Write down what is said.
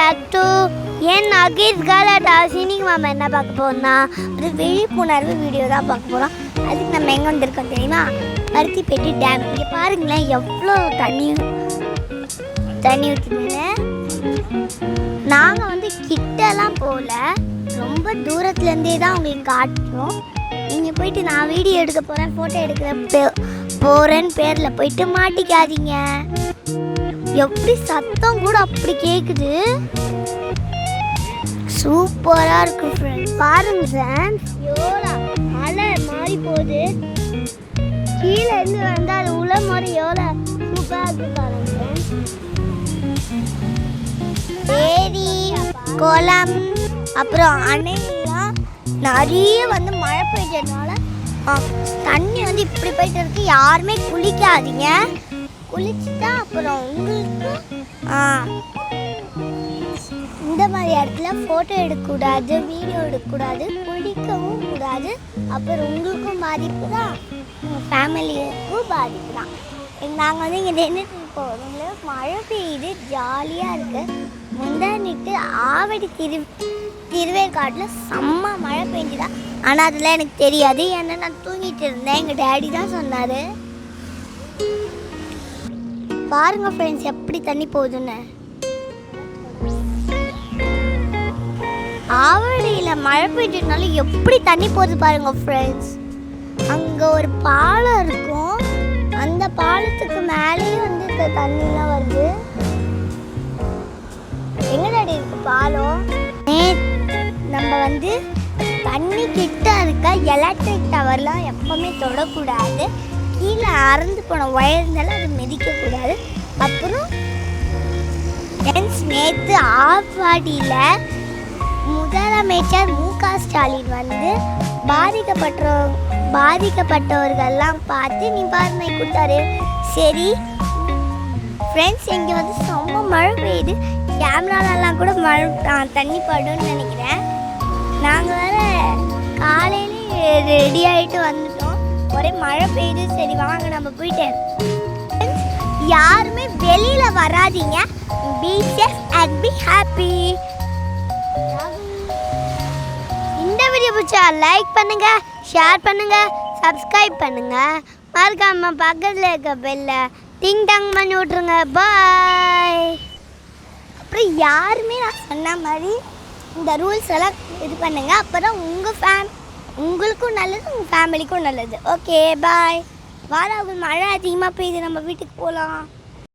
Back to என் அகேஸ் காலா. இன்னைக்கு நம்ம என்ன பார்க்க போறோம்னா ஒரு விழிப்புணர்வு வீடியோ தான் பார்க்க போகிறோம். அதுக்கு நம்ம எங்கே வந்திருக்கோம் தெரியுமா? பருத்திப்பேட்டை டேம். இங்கே பாருங்களேன் எவ்வளோ தண்ணி ஊற்றுதுன்னு. நாங்கள் வந்து கிட்டலாம் போகல, ரொம்ப தூரத்துலேருந்தே தான் உங்களுக்கு காட்டுறோம். நீங்கள் போயிட்டு நான் வீடியோ எடுக்க போகிறேன், ஃபோட்டோ எடுக்க போகிறேன்னு பேரில் போயிட்டு மாட்டிக்காதீங்க. எப்படி சத்தம் கூட அப்படி கேட்குது, சூப்பராக இருக்கு ஃப்ரெண்ட்ஸ். பாருங்க ஃப்ரெண்ட்ஸ், எவ்வளோ அலை மாறி போகுது. கீழே இருந்து வந்து அது உள்ள மாதிரி எவ்வளோ சூப்பராக இருக்கு பாருங்க ஃப்ரெண்ட்ஸ். ஏரி, குளம், அப்புறம் அணைலாம் நிறைய வந்து மழை பெய்ஞ்சதுனால தண்ணி வந்து இப்படி போயிட்டு இருக்கு. யாருமே குளிக்காதீங்க. குளிச்சுட்டா அப்புறம் உங்களுக்கு இந்த மாதிரி இடத்துல ஃபோட்டோ எடுக்கக்கூடாது, வீடியோ எடுக்கக்கூடாது, குளிக்கவும் கூடாது. அப்புறம் உங்களுக்கும் பாதிப்பு தான், உங்கள் ஃபேமிலிக்கும் பாதிப்பு தான். நாங்கள் வந்து இங்கே நின்றுட்டு போகிறோம்ல, மழை பெய்யுது, ஜாலியாக இருக்குது. முந்தானிட்டு ஆவடி திருவேற்காட்டில் செம்ம மழை பெஞ்சுதா. ஆனால் அதெல்லாம் எனக்கு தெரியாது, ஏன்னா நான் தூங்கிட்டு இருந்தேன். எங்கள் டேடி தான் சொன்னார். பாருங்க ஃப்ரெண்ட்ஸ் எப்படி தண்ணி போகுதுன்னு. ஆவடியில் மழை பெய்ஞ்சதுனால எப்படி தண்ணி போகுது பாருங்க ஃப்ரெண்ட்ஸ். அங்கே ஒரு பாலம் இருக்கும், அந்த பாலத்துக்கு மேலேயே வந்து இந்த தண்ணிலாம் வருது. எங்க டாடி இருக்கு பாலம்? நம்ம வந்து தண்ணி கிட்ட இருக்க எலக்ட்ரிக் டவர்லாம் எப்பவுமே தொடக்கூடாது. கீழே அறந்து போன ஒயர் இருந்தாலும் அது மிதிக்கக்கூடாது. அப்புறம் நேற்று ஆவாடியில் முதலமைச்சர் மு.க. ஸ்டாலின் வந்து பாதிக்கப்பட்டவர்கள்லாம் பார்த்து நிவாரணை கொடுத்தாரு. சரி ஃப்ரெண்ட்ஸ், இங்கே வந்து செம்ம மழை பெய்யுது. கேமராலெல்லாம் கூட மழை தண்ணி படும்னு நினைக்கிறேன். நாங்கள் வேறு காலையிலே ரெடி ஆகிட்டு வந்துட்டோம், ஒரே மழை பெய்யுது. சரி வாங்க நம்ம போயிட்டு. யாருமே வெளியில் வராதீங்க. Be safe and be happy. இந்த வீடியோ பிடிச்சா லைக் பண்ணுங்க, ஷேர் பண்ணுங்க, சப்ஸ்கிரைப் பண்ணுங்க. மறக்காம பக்கத்தில் இருக்க பெல்ல டிங் டாங் பண்ணி விட்ருங்க. பாய். அப்புறம் யாருமே நான் சொன்ன மாதிரி இந்த ரூல்ஸ் எல்லாம் இது பண்ணுங்க. அப்புறம் உங்களுக்கும் நல்லது, உங்கள் ஃபேமிலிக்கும் நல்லது. Okay bye. வாராகுல் மழை அதிகமாக பெய்யுது, நம்ம வீட்டுக்கு போகலாம்.